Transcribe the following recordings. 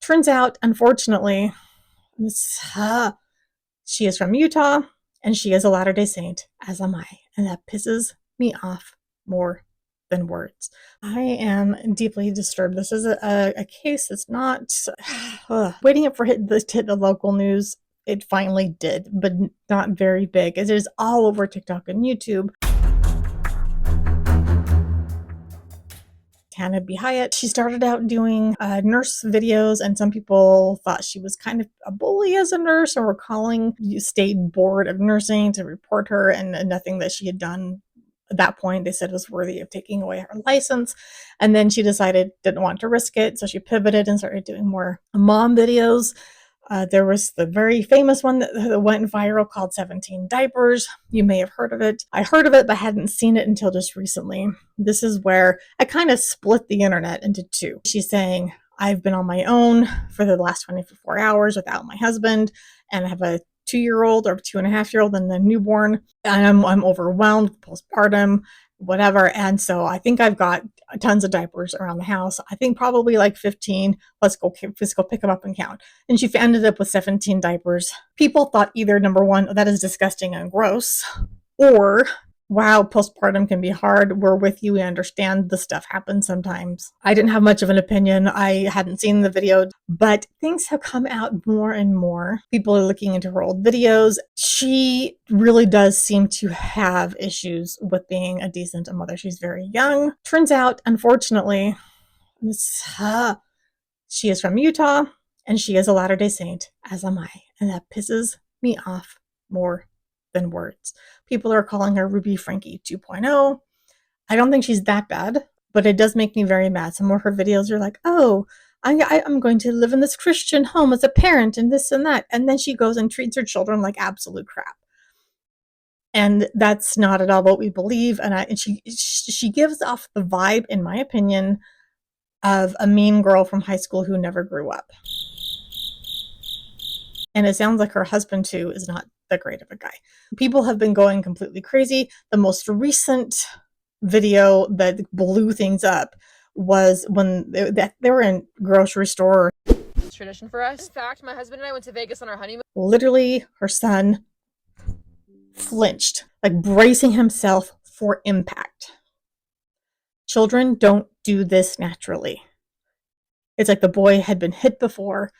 Turns out, unfortunately, she is from Utah and she is a Latter-day Saint, as am I. And that pisses me off more than words. I am deeply disturbed. This is a case that's not waiting for it to hit the local news. It finally did, but not very big. It is all over TikTok and YouTube. Hannah B. Hyatt. She started out doing nurse videos, and some people thought she was kind of a bully as a nurse, or were calling the state board of nursing to report her, and nothing that she had done at that point they said was worthy of taking away her license. And then she decided didn't want to risk it, so she pivoted and started doing more mom videos. There was the very famous one that went viral called 17 Diapers. You may have heard of it. I heard of it, but hadn't seen it until just recently. This is where I kind of split the internet into two. She's saying, I've been on my own for the last 24 hours without my husband, and I have a 2-year-old or 2.5-year-old and a newborn, and I'm overwhelmed with postpartum, whatever. And so I think I've got tons of diapers around the house. I think probably like 15. Let's go pick them up and count. And she ended up with 17 diapers. People thought either, number one, that is disgusting and gross, or wow, postpartum can be hard. We're with you. We understand the stuff happens sometimes. I didn't have much of an opinion. I hadn't seen the video, but things have come out more and more. People are looking into her old videos. She really does seem to have issues with being a decent mother. She's very young. Turns out, unfortunately, she is from Utah and she is a Latter-day Saint, as am I. And that pisses me off more than words. People are calling her Ruby Frankie 2.0. I don't think she's that bad, but it does make me very mad. Some of her videos are like, oh, I'm going to live in this Christian home as a parent and this and that. And then she goes and treats her children like absolute crap. And that's not at all what we believe. And she gives off the vibe, in my opinion, of a mean girl from high school who never grew up. And it sounds like her husband, too, is not that great of a guy. People have been going completely crazy. The most recent video that blew things up was when they were in a grocery store. It's tradition for us. In fact, my husband and I went to Vegas on our honeymoon. Literally, her son flinched, like bracing himself for impact. Children don't do this naturally. It's like the boy had been hit before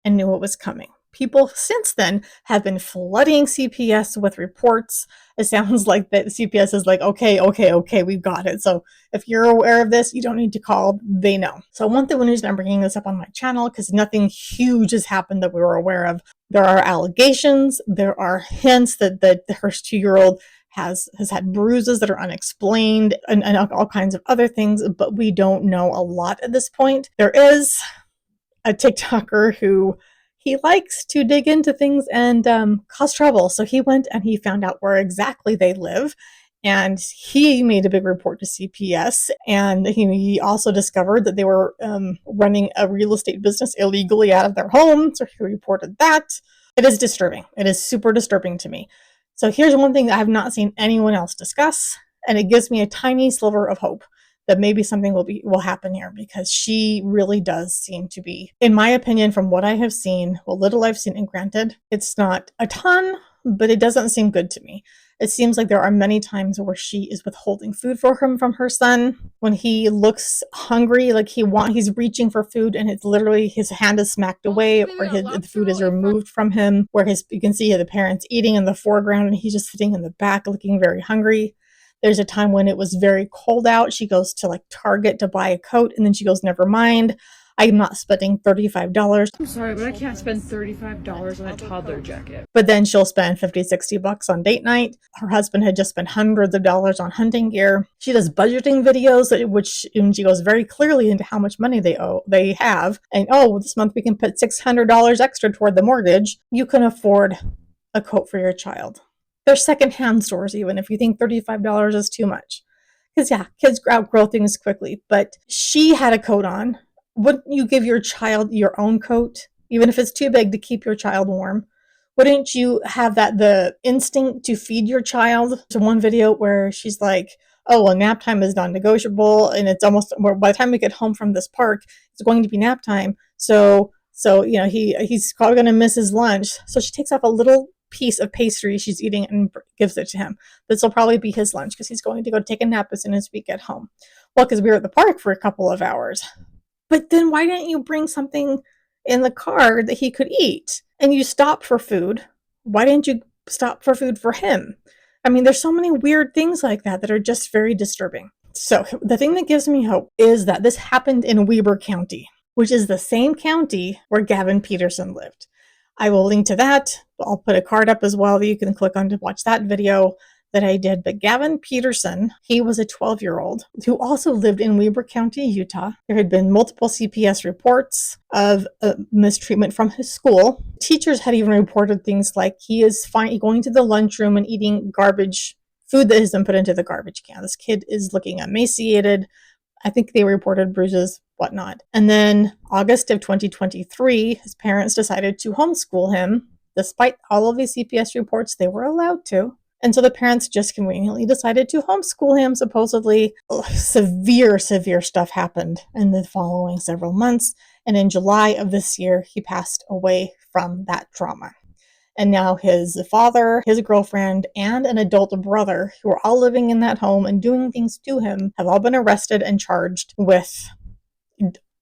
and knew what was coming. People since then have been flooding CPS with reports. It sounds like that CPS is like, okay, we've got it. So if you're aware of this, you don't need to call. They know. So one reason I'm bringing this up on my channel, because nothing huge has happened that we were aware of. There are allegations. There are hints that her 2-year-old has had bruises that are unexplained and all kinds of other things, but we don't know a lot at this point. There is a TikToker who he likes to dig into things and cause trouble. So he went and he found out where exactly they live. And he made a big report to CPS. And he also discovered that they were running a real estate business illegally out of their home. So he reported that. It is disturbing. It is super disturbing to me. So here's one thing that I have not seen anyone else discuss. And it gives me a tiny sliver of hope that maybe something will happen here, because she really does seem to be, in my opinion, from what I have seen, what little I've seen, and granted, it's not a ton, but it doesn't seem good to me. It seems like there are many times where she is withholding food from her son. When he looks hungry, like he's reaching for food, and it's literally his hand is smacked away, or the food is removed from him, where you can see the parents eating in the foreground, and he's just sitting in the back looking very hungry. There's a time when it was very cold out. She goes to like Target to buy a coat, and then she goes, never mind. I'm not spending $35. I'm sorry, but I can't spend $35 on a toddler jacket. But then she'll spend $50-$60 on date night. Her husband had just spent hundreds of dollars on hunting gear. She does budgeting videos, and she goes very clearly into how much money they have. And this month we can put $600 extra toward the mortgage. You can afford a coat for your child. There's secondhand stores, even if you think $35 is too much. Because kids outgrow things quickly. But she had a coat on. Wouldn't you give your child your own coat, even if it's too big to keep your child warm? Wouldn't you have the instinct to feed your child? There's one video where she's like, oh, well, nap time is non-negotiable, and it's almost, by the time we get home from this park, it's going to be nap time. So he's probably going to miss his lunch. So she takes off a little piece of pastry she's eating and gives it to him. This will probably be his lunch because he's going to go take a nap as soon as we get home. Well, because we were at the park for a couple of hours. But then why didn't you bring something in the car that he could eat? And you stopped for food. Why didn't you stop for food for him? I mean, there's so many weird things like that that are just very disturbing. So the thing that gives me hope is that this happened in Weber County, which is the same county where Gavin Peterson lived. I will link to that. I'll put a card up as well that you can click on to watch that video that I did. But Gavin Peterson, he was a 12-year-old who also lived in Weber County, Utah. There had been multiple CPS reports of mistreatment from his school. Teachers had even reported things like he is going to the lunchroom and eating garbage food that has been put into the garbage can. This kid is looking emaciated. I think they reported bruises, whatnot. And then August of 2023, his parents decided to homeschool him. Despite all of these CPS reports, they were allowed to. And so the parents just conveniently decided to homeschool him. Supposedly, severe stuff happened in the following several months. And in July of this year, he passed away from that trauma. And now his father, his girlfriend, and an adult brother, who are all living in that home and doing things to him, have all been arrested and charged with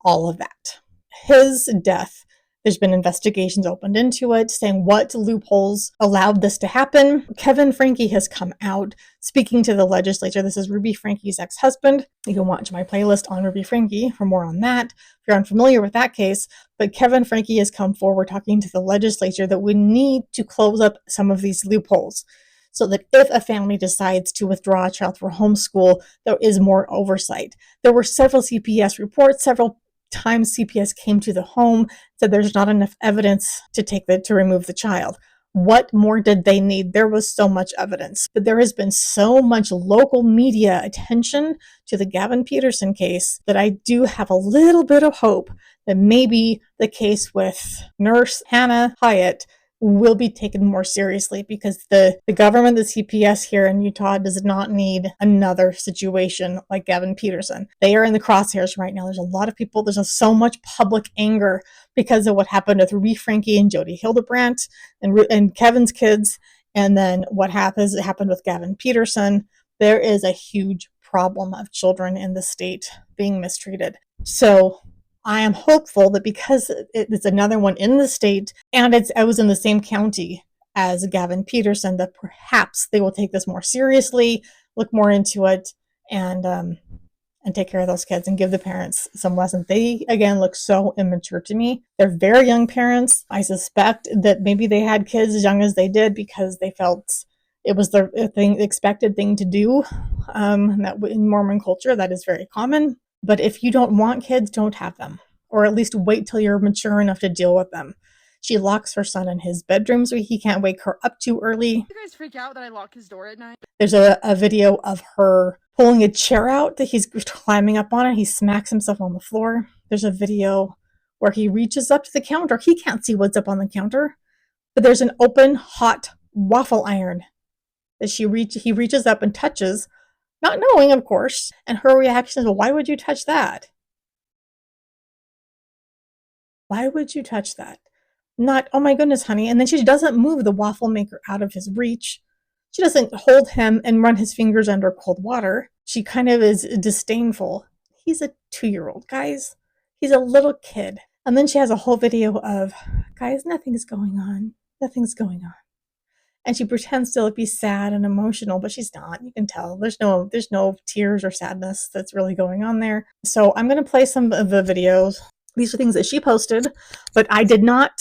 all of that. His death, there's been investigations opened into it, saying what loopholes allowed this to happen. Kevin Franke has come out speaking to the legislature. This is Ruby Franke's ex-husband. You can watch my playlist on Ruby Franke for more on that if you're unfamiliar with that case. But Kevin Franke has come forward talking to the legislature that we need to close up some of these loopholes so that if a family decides to withdraw a child for homeschool, there is more oversight. There were several CPS reports, several times CPS came to the home, said there's not enough evidence to remove the child. What more did they need? There was so much evidence, but there has been so much local media attention to the Gavin Peterson case that I do have a little bit of hope that maybe the case with nurse Hannah Hyatt will be taken more seriously, because the government, the CPS here in Utah, does not need another situation like Gavin Peterson. They are in the crosshairs right now. There's a lot of people, there's so much public anger because of what happened with Ruby Franke and Jody Hildebrandt and Kevin's kids, and then what happened with Gavin Peterson. There is a huge problem of children in the state being mistreated. So I am hopeful that because it's another one in the state and I was in the same county as Gavin Peterson, that perhaps they will take this more seriously, look more into it, and take care of those kids and give the parents some lessons. They, again, look so immature to me. They're very young parents. I suspect that maybe they had kids as young as they did because they felt it was the expected thing to do. That in Mormon culture, that is very common. But if you don't want kids, don't have them. Or at least wait till you're mature enough to deal with them. She locks her son in his bedroom so he can't wake her up too early. You guys freak out that I lock his door at night? There's a video of her pulling a chair out that he's climbing up on, and he smacks himself on the floor. There's a video where he reaches up to the counter. He can't see what's up on the counter, but there's an open, hot waffle iron that he reaches up and touches, not knowing, of course, and her reaction is, well, why would you touch that? Why would you touch that? Not, oh my goodness, honey. And then she doesn't move the waffle maker out of his reach. She doesn't hold him and run his fingers under cold water. She kind of is disdainful. He's a 2-year-old, guys. He's a little kid. And then she has a whole video of, guys, nothing's going on. Nothing's going on. And she pretends to be sad and emotional, but she's not. You can tell. There's no tears or sadness that's really going on there. So I'm going to play some of the videos. These are things that she posted, but I did not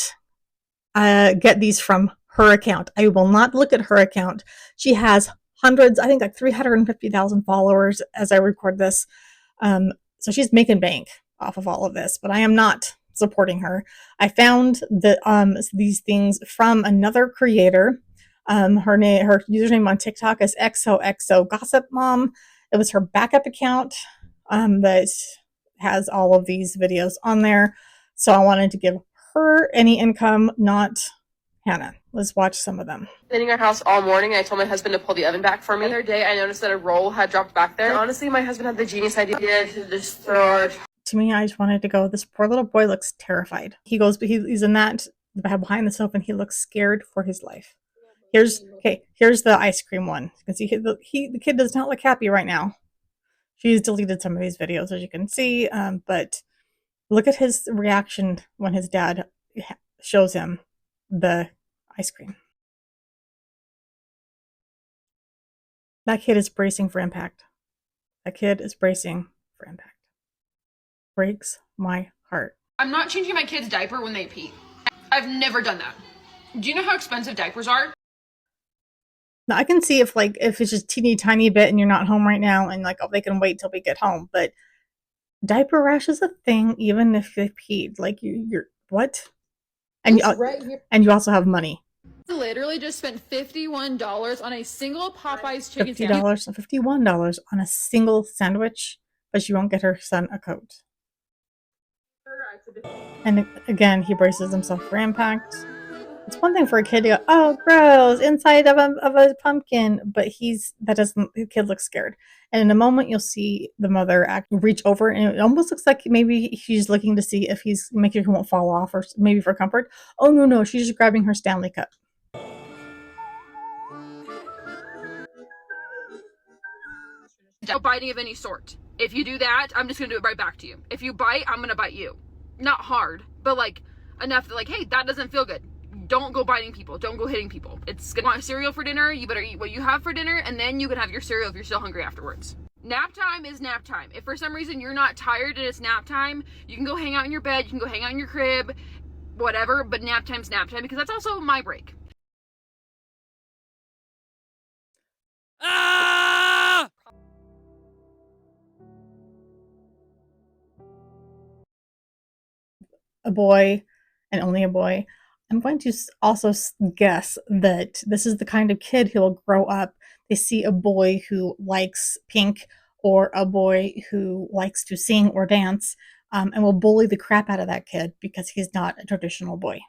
get these from her account. I will not look at her account. She has hundreds, I think like 350,000 followers as I record this. So she's making bank off of all of this, but I am not supporting her. I found these things from another creator. Her username on TikTok is XOXO Gossip Mom. It was her backup account that has all of these videos on there. So I wanted to give her any income, not Hannah, let's watch some of them. Cleaning our house all morning, and I told my husband to pull the oven back for me. The other day, I noticed that a roll had dropped back there. Honestly, my husband had the genius idea to just throw our... To me, I just wanted to go, this poor little boy looks terrified. He's in that behind the sofa and he looks scared for his life. Here's the ice cream one. You can see the kid does not look happy right now. She's deleted some of these videos, as you can see, but look at his reaction when his dad shows him the ice cream. That kid is bracing for impact. That kid is bracing for impact. Breaks my heart. I'm not changing my kid's diaper when they pee. I've never done that. Do you know how expensive diapers are? Now, I can see if it's just teeny tiny bit and you're not home right now and they can wait till we get home, but diaper rash is a thing even if they peed. You're what? And you also have money. I literally just spent $51 on a single Popeyes chicken sandwich. $51 on a single sandwich, but she won't get her son a coat. And again, he braces himself for impact. It's one thing for a kid to go, oh, gross, inside of a pumpkin, but the kid looks scared. And in a moment, you'll see the mother reach over, and it almost looks like maybe she's looking to see if he's making sure he won't fall off, or maybe for comfort. Oh, no, she's just grabbing her Stanley Cup. No biting of any sort. If you do that, I'm just gonna do it right back to you. If you bite, I'm gonna bite you. Not hard, but enough that hey, that doesn't feel good. Don't go biting people. Don't go hitting people. It's gonna want cereal for dinner. You better eat what you have for dinner, and then you can have your cereal if you're still hungry afterwards. Nap time is nap time. If for some reason you're not tired and it's nap time, you can go hang out in your bed, you can go hang out in your crib, whatever, but nap time's nap time because that's also my break. A boy, and only a boy. I'm going to also guess that this is the kind of kid who will grow up. They see a boy who likes pink or a boy who likes to sing or dance, and will bully the crap out of that kid because he's not a traditional boy.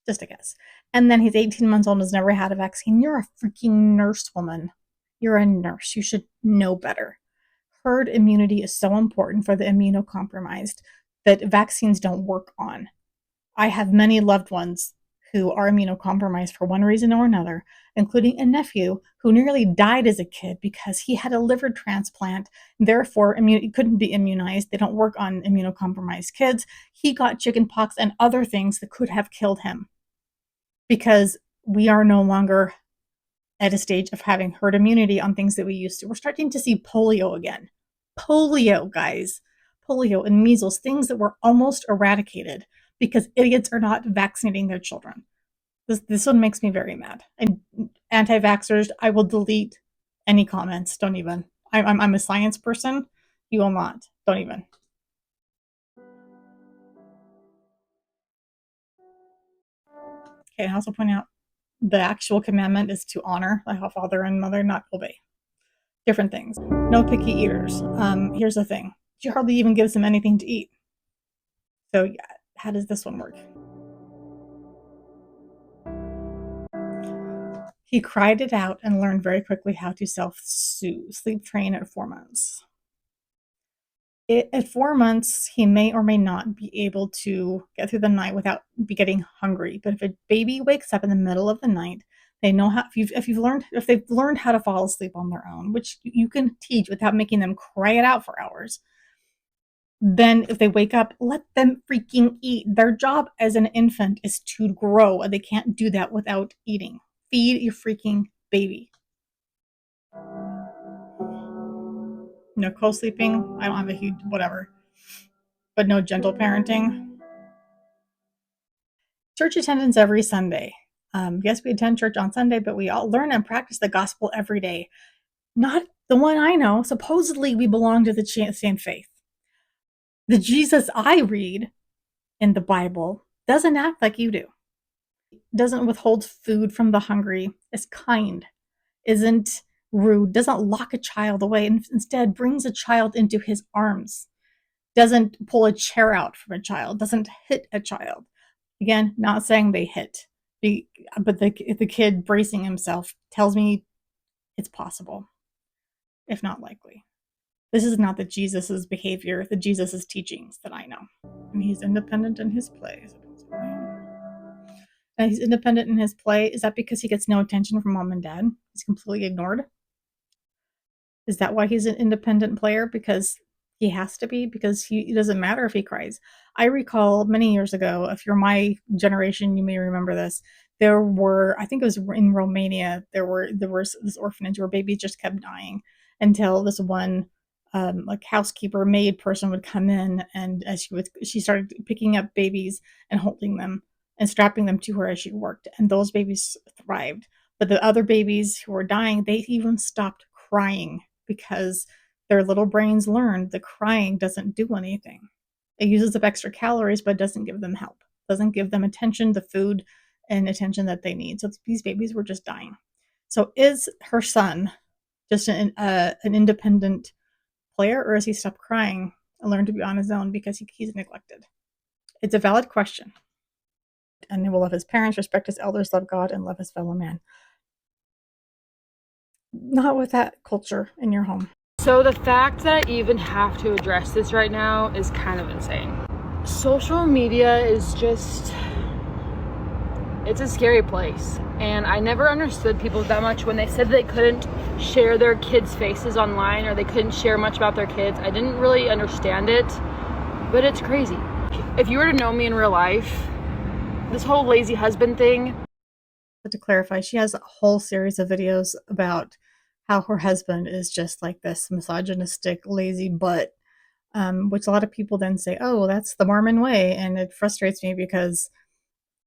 Just a guess. And then he's 18 months old and has never had a vaccine. You're a freaking nurse woman. You're a nurse. You should know better. Herd immunity is so important for the immunocompromised that vaccines don't work on. I have many loved ones who are immunocompromised for one reason or another, including a nephew who nearly died as a kid because he had a liver transplant, therefore he couldn't be immunized. They don't work on immunocompromised kids. He got chickenpox and other things that could have killed him because we are no longer at a stage of having herd immunity on things that we used to. We're starting to see polio again. Polio, guys. Polio and measles, things that were almost eradicated because idiots are not vaccinating their children. This one makes me very mad. And anti-vaxxers, I will delete any comments. Don't even. I'm a science person. You will not. Don't even. Okay, I also point out the actual commandment is to honor thy father and mother, not obey. Different things. No picky eaters. Here's the thing. She hardly even gives him anything to eat. So yeah, how does this one work? He cried it out and learned very quickly how to self-soothe. Sleep train at 4 months. At 4 months, he may or may not be able to get through the night without getting hungry. But if a baby wakes up in the middle of the night, they know how. If they've learned how to fall asleep on their own, which you can teach without making them cry it out for hours. Then if they wake up, let them freaking eat. Their job as an infant is to grow, and they can't do that without eating. Feed your freaking baby. No co-sleeping. I don't have a huge whatever. But no gentle parenting. Church attendance every Sunday. Yes, we attend church on Sunday, but we all learn and practice the gospel every day. Not the one I know. Supposedly we belong to the same faith. The Jesus I read in the Bible doesn't act like you do. Doesn't withhold food from the hungry, is kind, isn't rude, doesn't lock a child away, and instead brings a child into his arms, doesn't pull a chair out from a child, doesn't hit a child. Again, not saying they hit, But the kid bracing himself tells me it's possible, if not likely. This is not the Jesus's behavior, the Jesus's teachings that I know. And he's independent in his play, supposedly. And he's independent in his play. Is that because he gets no attention from mom and dad? He's completely ignored? Is that why he's an independent player? Because he has to be? Because it doesn't matter if he cries. I recall many years ago, if you're my generation, you may remember this. There were, I think it was in Romania, there was this orphanage where babies just kept dying until this one like housekeeper maid person would come in, and as she started picking up babies and holding them and strapping them to her as she worked, and those babies thrived. But the other babies who were dying, they even stopped crying because their little brains learned that crying doesn't do anything. It uses up extra calories, but doesn't give them help. Doesn't give them attention, the food and attention that they need. So these babies were just dying. So is her son just an independent player, or has he stopped crying and learned to be on his own because he's neglected? It's a valid question. And he will love his parents, respect his elders, love God, and love his fellow man. Not with that culture in your home. So the fact that I even have to address this right now is kind of insane. Social media is just, it's a scary place. And I never understood people that much when they said they couldn't share their kids' faces online, or they couldn't share much about their kids. I didn't really understand it, but it's crazy. If you were to know me in real life, this whole lazy husband thing. But to clarify, she has a whole series of videos about how her husband is just like this misogynistic, lazy butt, which a lot of people then say, oh, that's the Mormon way. And it frustrates me because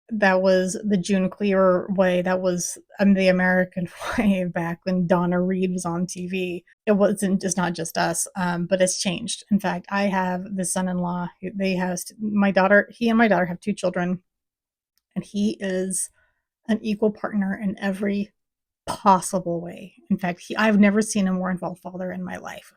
that was the June Clear way. That was the American way back when Donna Reed was on TV. It's not just us, but it's changed. In fact, I have the son-in-law. He and my daughter have 2 children, and he is an equal partner in every possible way. In fact, I've never seen a more involved father in my life.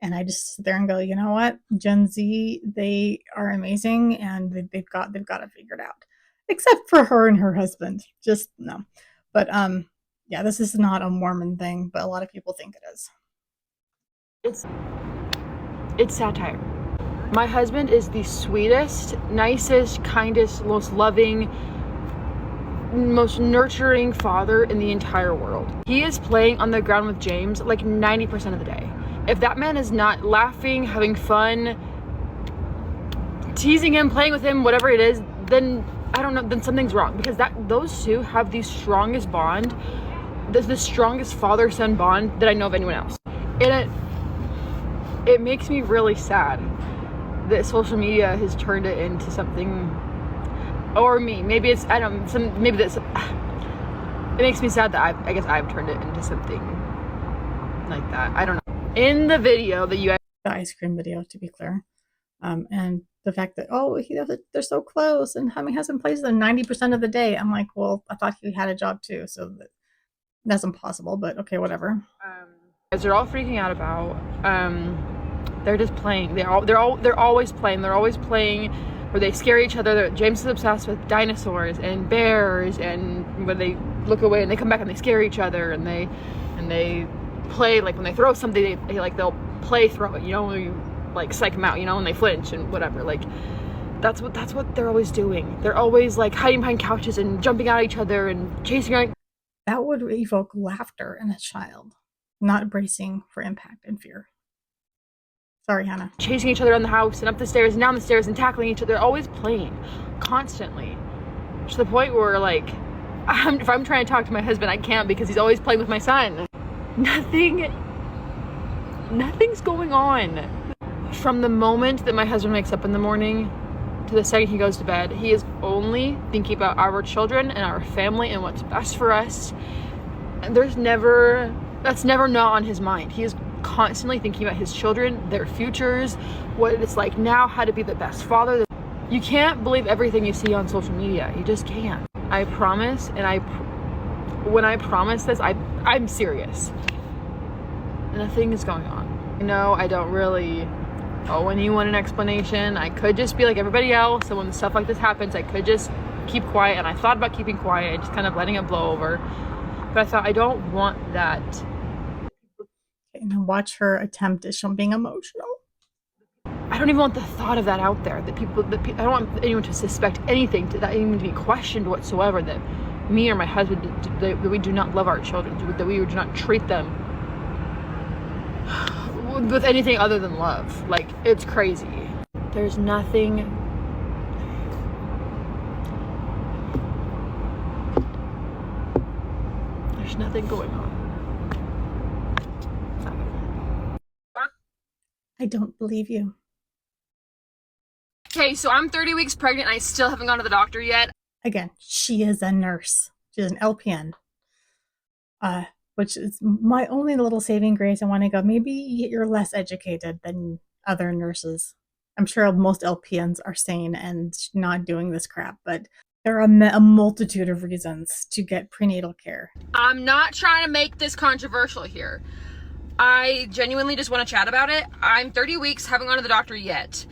And I just sit there and go, you know what? Gen Z, they are amazing, and they've got it figured out. Except for her and her husband. Just no. But yeah, this is not a Mormon thing, but a lot of people think it is. It's satire. My husband is the sweetest, nicest, kindest, most loving, most nurturing father in the entire world. He is playing on the ground with James like 90% of the day. If that man is not laughing, having fun, teasing him, playing with him, whatever it is, then I don't know, then something's wrong, because those two have the strongest bond, the strongest father-son bond that I know of anyone else. And it makes me really sad that social media has turned it into something, or me, maybe it's, I don't know, maybe that's, it makes me sad that I guess I've turned it into something like that. I don't know. In the video that you, the ice cream video, to be clear, and the fact that, they're so close, and having husband plays them 90% of the day. I'm like, well, I thought he had a job too, so that's impossible, but okay, whatever. As they're all freaking out about, they're just playing. They're always playing. They're always playing where they scare each other. James is obsessed with dinosaurs and bears, and when they look away and they come back and they scare each other, and they play, like when they throw something, they'll play throw it, you like psych them out, and they flinch and whatever. Like that's what they're always doing. They're always like hiding behind couches and jumping at each other and chasing around. That would evoke laughter in a child, not bracing for impact and fear. Sorry, Hannah. Chasing each other around the house and up the stairs and down the stairs and tackling each other. They're always playing constantly, to the point where like if I'm trying to talk to my husband, I can't, because he's always playing with my son. Nothing's going on. From the moment that my husband wakes up in the morning to the second he goes to bed, he is only thinking about our children and our family and what's best for us. And that's never not on his mind. He is constantly thinking about his children, their futures, what it's like now, how to be the best father. You can't believe everything you see on social media. You just can't. I promise, and when I promise this, I'm serious. Nothing is going on. No, I don't really owe anyone an explanation. I could just be like everybody else, and when stuff like this happens, I could just keep quiet, and I thought about keeping quiet and just kind of letting it blow over. But I thought, I don't want that. And watch her attempt at being emotional. I don't even want the thought of that out there. I don't want anyone to suspect anything, that even to be questioned whatsoever, that me or my husband, that we do not love our children, that we do not treat them with anything other than love. Like, it's crazy. There's nothing. There's nothing going on. I don't believe you. Okay, so I'm 30 weeks pregnant and I still haven't gone to the doctor yet. Again, she is a nurse. She's an LPN. Which is my only little saving grace. I want to go, maybe you're less educated than other nurses. I'm sure most LPNs are sane and not doing this crap, but there are a multitude of reasons to get prenatal care. I'm not trying to make this controversial here. I genuinely just want to chat about it. I'm 30 weeks, haven't gone to the doctor yet.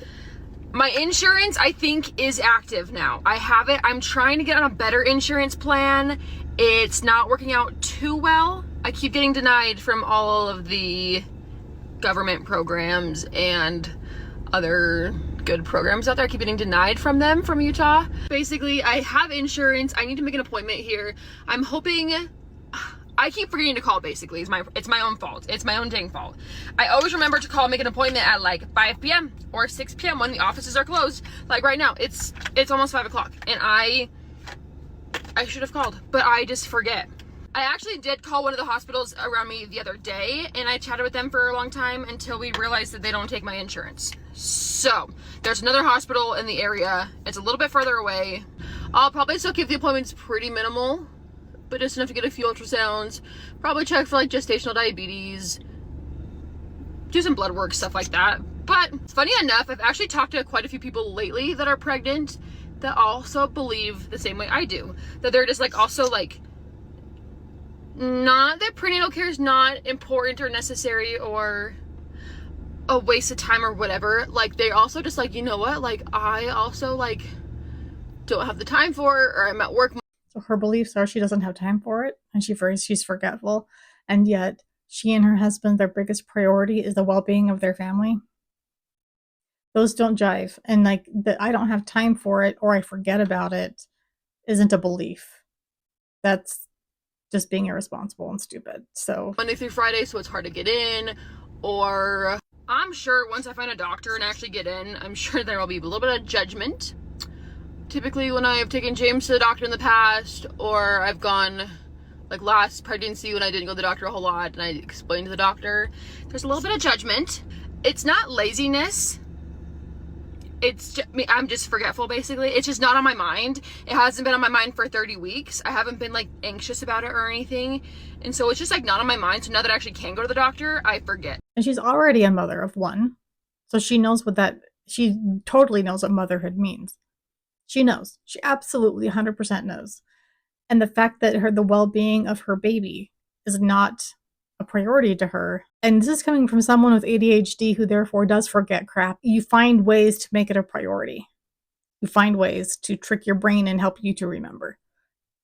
My insurance, I think, is active now. I have it. I'm trying to get on a better insurance plan. It's not working out too well. I keep getting denied from all of the government programs and other good programs out there. I keep getting denied from them, from Utah. Basically, I have insurance. I need to make an appointment here. I'm hoping. I keep forgetting to call, basically. It's my own fault. It's my own dang fault. I always remember to call, make an appointment at like 5 p.m. or 6 p.m. when the offices are closed. Like right now, it's almost 5 o'clock and I should have called, but I just forget. I actually did call one of the hospitals around me the other day and I chatted with them for a long time until we realized that they don't take my insurance. So there's another hospital in the area. It's a little bit further away. I'll probably still keep the appointments pretty minimal, but just enough to get a few ultrasounds, probably check for like gestational diabetes, do some blood work, stuff like that. But funny enough, I've actually talked to quite a few people lately that are pregnant that also believe the same way I do, that they're just like also like, not that prenatal care is not important or necessary or a waste of time or whatever. Like they also just like, you know what, like I also like don't have the time for it, or I'm at work. So her beliefs are she doesn't have time for it and she's forgetful, and yet she and her husband, their biggest priority is the well-being of their family. Those don't jive. And like that I don't have time for it or I forget about it isn't a belief. That's just being irresponsible and stupid. So Monday through Friday, so it's hard to get in, or I'm sure once I find a doctor and actually get in, I'm sure there will be a little bit of judgment. Typically when I have taken James to the doctor in the past, or I've gone like last pregnancy when I didn't go to the doctor a whole lot and I explained to the doctor, there's a little bit of judgment. It's not laziness. It's just, I'm just forgetful basically. It's just not on my mind. It hasn't been on my mind for 30 weeks. I haven't been like anxious about it or anything. And so it's just like not on my mind. So now that I actually can go to the doctor, I forget. And she's already a mother of one. So she knows she totally knows what motherhood means. She knows. She absolutely 100% knows. And the fact that the well-being of her baby is not a priority to her, and this is coming from someone with ADHD who therefore does forget crap, you find ways to make it a priority. You find ways to trick your brain and help you to remember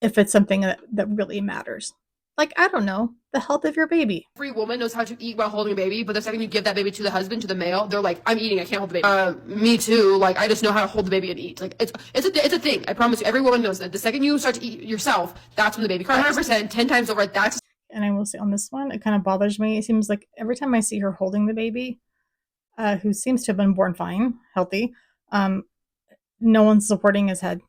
if it's something that really matters. Like, I don't know, the health of your baby. Every woman knows how to eat while holding a baby, but the second you give that baby to the husband, to the male, they're like, I'm eating, I can't hold the baby. Me too. Like, I just know how to hold the baby and eat. Like, it's a thing. I promise you, every woman knows that. The second you start to eat yourself, that's when the baby cries. 100%, 10 times over, that's... And I will say on this one, it kind of bothers me. It seems like every time I see her holding the baby, who seems to have been born fine, healthy, no one's supporting his head.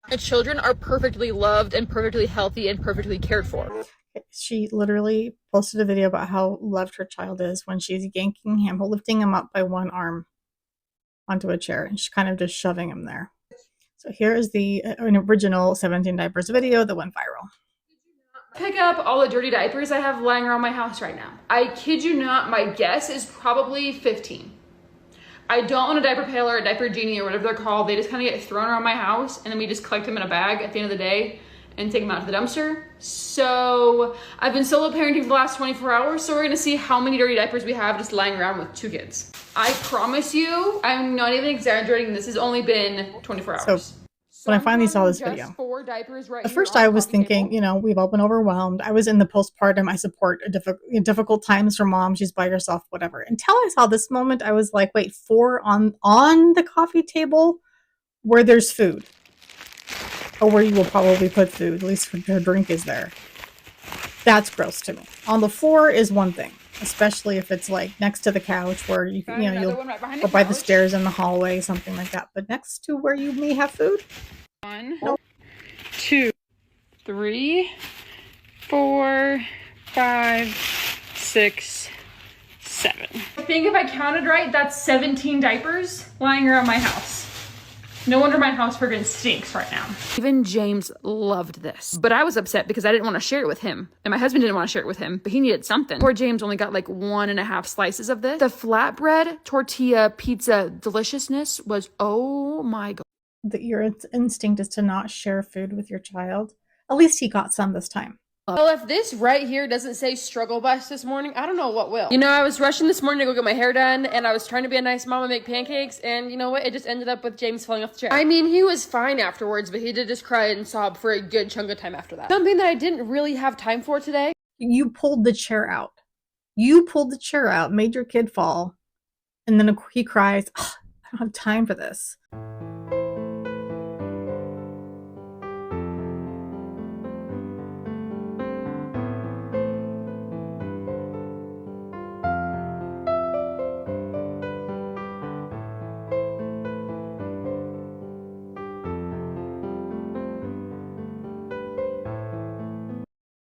The children are perfectly loved and perfectly healthy and perfectly cared for. She literally posted a video about how loved her child is when she's yanking him, lifting him up by one arm onto a chair, and she's kind of just shoving him there. So here is an original 17 Diapers video that went viral. Pick up all the dirty diapers I have lying around my house right now. I kid you not, my guess is probably 15. I don't want a diaper pail or a diaper genie or whatever they're called. They just kind of get thrown around my house and then we just collect them in a bag at the end of the day and take them out to the dumpster. So I've been solo parenting for the last 24 hours. So we're gonna see how many dirty diapers we have just lying around with 2 kids. I promise you, I'm not even exaggerating. This has only been 24 hours. So when I finally I'm saw this just video. 4 diapers right At here first, on I the was coffee thinking, table. you know, we've all been overwhelmed. I was in the postpartum. I support difficult times for mom. She's by herself, whatever. Until I saw this moment, I was like, wait, 4 on the coffee table where there's food, or where you will probably put food. At least her drink is there. That's gross to me. On the floor is one thing, especially if it's like next to the couch where you Found know another you'll one right behind or the by the couch. stairs in the hallway, something like that. But next to where you may have food. 1, Nope. 2, 3, 4, 5, 6, 7. I think if I counted right, that's 17 diapers lying around my house. No wonder my house friggin' stinks right now. Even James loved this. But I was upset because I didn't want to share it with him. And my husband didn't want to share it with him, but he needed something. Poor James only got like 1.5 slices of this. The flatbread tortilla pizza deliciousness was, oh my God. Your instinct is to not share food with your child. At least he got some this time. Well, if this right here doesn't say struggle bus this morning, I don't know what will. You know, I was rushing this morning to go get my hair done, and I was trying to be a nice mom and make pancakes, and you know what? It just ended up with James falling off the chair. I mean, he was fine afterwards, but he did just cry and sob for a good chunk of time after that. Something that I didn't really have time for today. You pulled the chair out. You pulled the chair out, made your kid fall, and then he cries, "Oh, I don't have time for this."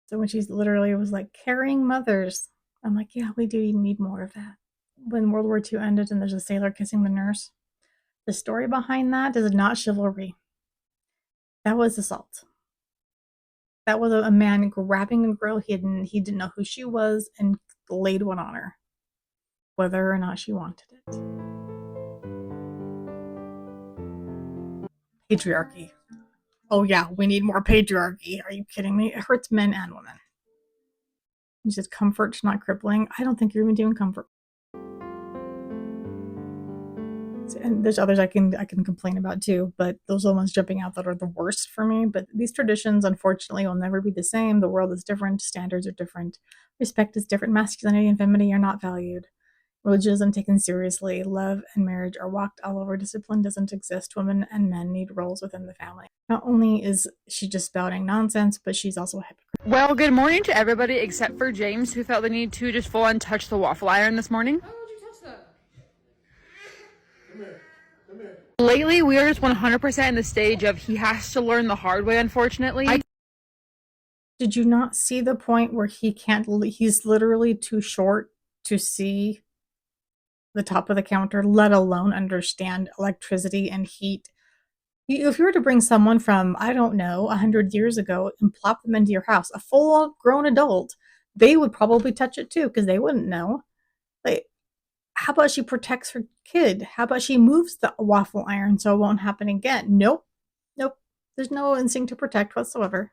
So when she's literally was like, carrying mothers, I'm like, yeah, we do need more of that. When World War II ended and there's a sailor kissing the nurse, the story behind that is not chivalry. That was assault. That was a man grabbing a girl he didn't know who she was and laid one on her, whether or not she wanted it. Patriarchy. Oh yeah, we need more patriarchy. Are you kidding me? It hurts men and women. You said comfort's not crippling. I don't think you're even doing comfort. And there's others I can complain about too, but those are the ones jumping out that are the worst for me. But these traditions, unfortunately, will never be the same. The world is different. Standards are different. Respect is different. Masculinity and femininity are not valued. Religion isn't taken seriously. Love and marriage are walked all over. Discipline doesn't exist. Women and men need roles within the family. Not only is she just spouting nonsense, but she's also a hypocrite. Well, good morning to everybody except for James, who felt the need to just full on touch the waffle iron this morning. Why would you touch that? Come here. Lately, we are just 100% in the stage of he has to learn the hard way, unfortunately. Did you not see the point where he's literally too short to see the top of the counter, let alone understand electricity and heat? If you were to bring someone from, I don't know, 100 years ago and plop them into your house, a full grown adult, they would probably touch it too because they wouldn't know. Like, how about she protects her kid? How about she moves the waffle iron so it won't happen again? Nope. There's no instinct to protect whatsoever.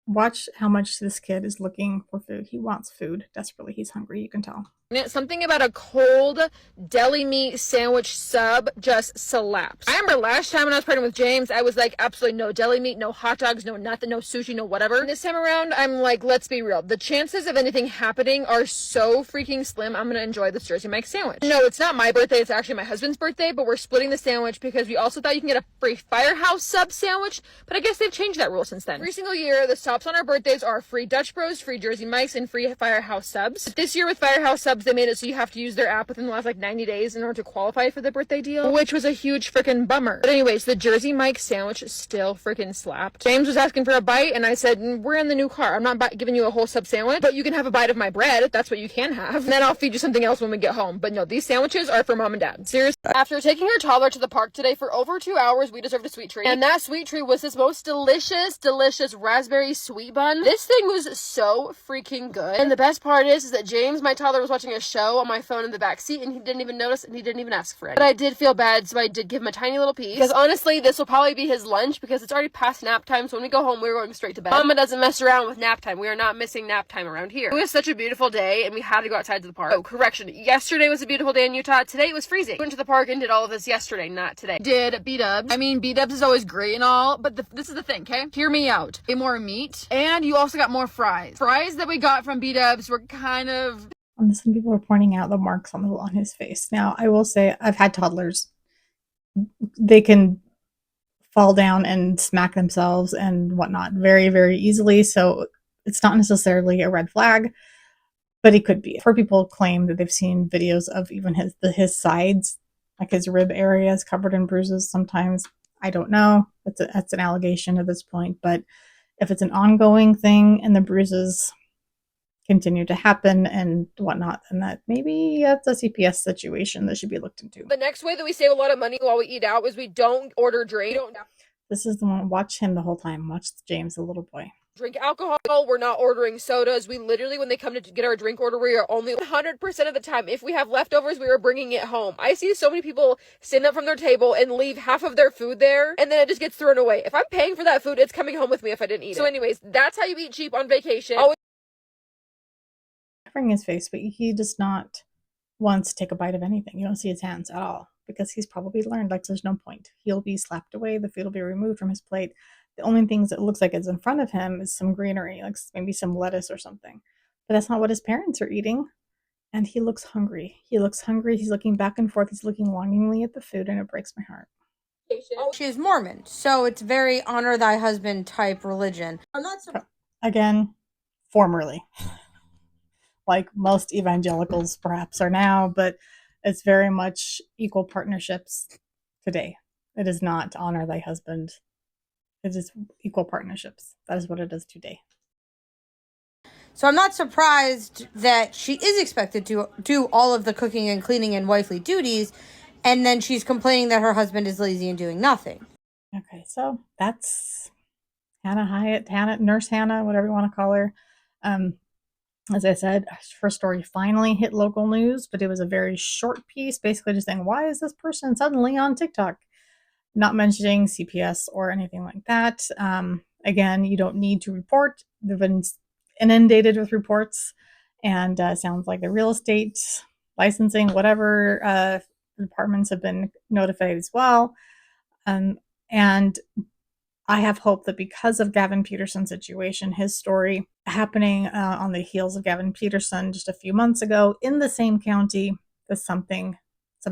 Watch how much this kid is looking for food. He wants food desperately. He's hungry, you can tell. Something about a cold deli meat sandwich sub just slaps. I remember last time when I was pregnant with James, I was like, absolutely no deli meat, no hot dogs, no nothing, no sushi, no whatever. And this time around, I'm like, let's be real. The chances of anything happening are so freaking slim. I'm gonna enjoy this Jersey Mike sandwich. No, it's not my birthday. It's actually my husband's birthday, but we're splitting the sandwich because we also thought you can get a free Firehouse Subs sandwich, but I guess they've changed that rule since then. Every single year, the stops on our birthdays are free Dutch Bros, free Jersey Mikes, and free Firehouse Subs. But this year with Firehouse Subs, they made it so you have to use their app within the last like 90 days in order to qualify for the birthday deal, which was a huge freaking bummer. But anyways, the Jersey Mike sandwich still freaking slapped. James was asking for a bite, and I said, we're in the new car. I'm not giving you a whole sub sandwich, but you can have a bite of my bread. That's what you can have. And then I'll feed you something else when we get home. But no, these sandwiches are for mom and dad. Seriously. After taking our toddler to the park today for over 2 hours, we deserved a sweet treat. And that sweet treat was this most delicious raspberry sweet bun. This thing was so freaking good. And the best part is that James, my toddler, was watching watching a show on my phone in the back seat, and he didn't even notice, and he didn't even ask for it. But I did feel bad, so I did give him a tiny little piece. Because honestly, this will probably be his lunch, because it's already past nap time, so when we go home, we're going straight to bed. Mama doesn't mess around with nap time. We are not missing nap time around here. It was such a beautiful day, and we had to go outside to the park. Oh, correction. Yesterday was a beautiful day in Utah. Today it was freezing. We went to the park and did all of this yesterday, not today. Did B-dubs. I mean, B-dubs is always great and all, but this is the thing, okay? Hear me out. Get more meat, and you also got more fries. Fries that we got from B-dubs were kind of... And some people are pointing out the marks on his face. Now, I will say, I've had toddlers. They can fall down and smack themselves and whatnot very, very easily, so it's not necessarily a red flag, but it could be. I've heard people claim that they've seen videos of even his sides, like his rib area is covered in bruises sometimes. I don't know. That's an allegation at this point, but if it's an ongoing thing and the bruises continue to happen and whatnot, then that maybe that's a CPS situation that should be looked into. The next way that we save a lot of money while we eat out is we don't order drink. This is the one. Watch him the whole time. Watch James, the little boy. Drink alcohol. We're not ordering sodas. We literally, when they come to get our drink order, we are only 100% of the time. If we have leftovers, we are bringing it home. I see so many people stand up from their table and leave half of their food there, and then it just gets thrown away. If I'm paying for that food, it's coming home with me if I didn't eat it. So anyways, that's how you eat cheap on vacation. Always covering his face, but he does not want to take a bite of anything. You don't see his hands at all because he's probably learned, like, there's no point. He'll be slapped away. The food will be removed from his plate. The only things that looks like is in front of him is some greenery, like maybe some lettuce or something. But that's not what his parents are eating. And he looks hungry. He looks hungry. He's looking back and forth. He's looking longingly at the food, and it breaks my heart. She is Mormon, so it's very honor thy husband type religion. I'm not so Again, formerly. Like most evangelicals perhaps are now, but it's very much equal partnerships today. It is not honor thy husband. It is equal partnerships. That is what it is today. So I'm not surprised that she is expected to do all of the cooking and cleaning and wifely duties, and then she's complaining that her husband is lazy and doing nothing. Okay, so that's Hannah Hyatt, Nurse Hannah, whatever you want to call her. As I said, her story finally hit local news, but it was a very short piece, basically just saying, why is this person suddenly on TikTok? Not mentioning CPS or anything like that. Again, you don't need to report. They've been inundated with reports, and sounds like the real estate, licensing, whatever departments have been notified as well. And I have hope that because of Gavin Peterson's situation, his story happening on the heels of Gavin Peterson just a few months ago in the same county, that some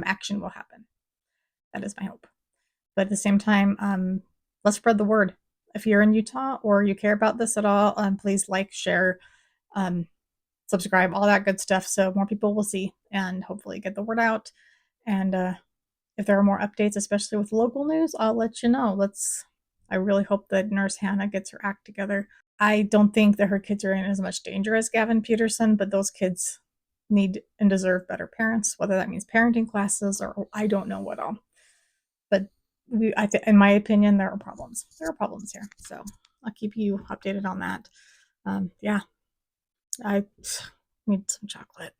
action will happen. That is my hope. But at the same time, let's spread the word. If you're in Utah or you care about this at all, please like, share, subscribe, all that good stuff, so more people will see and hopefully get the word out. And if there are more updates, especially with local news, I'll let you know. I really hope that Nurse Hannah gets her act together. I don't think that her kids are in as much danger as Gavin Peterson, but those kids need and deserve better parents, whether that means parenting classes or I don't know what all. But in my opinion, there are problems. There are problems here. So I'll keep you updated on that. Yeah, I need some chocolate.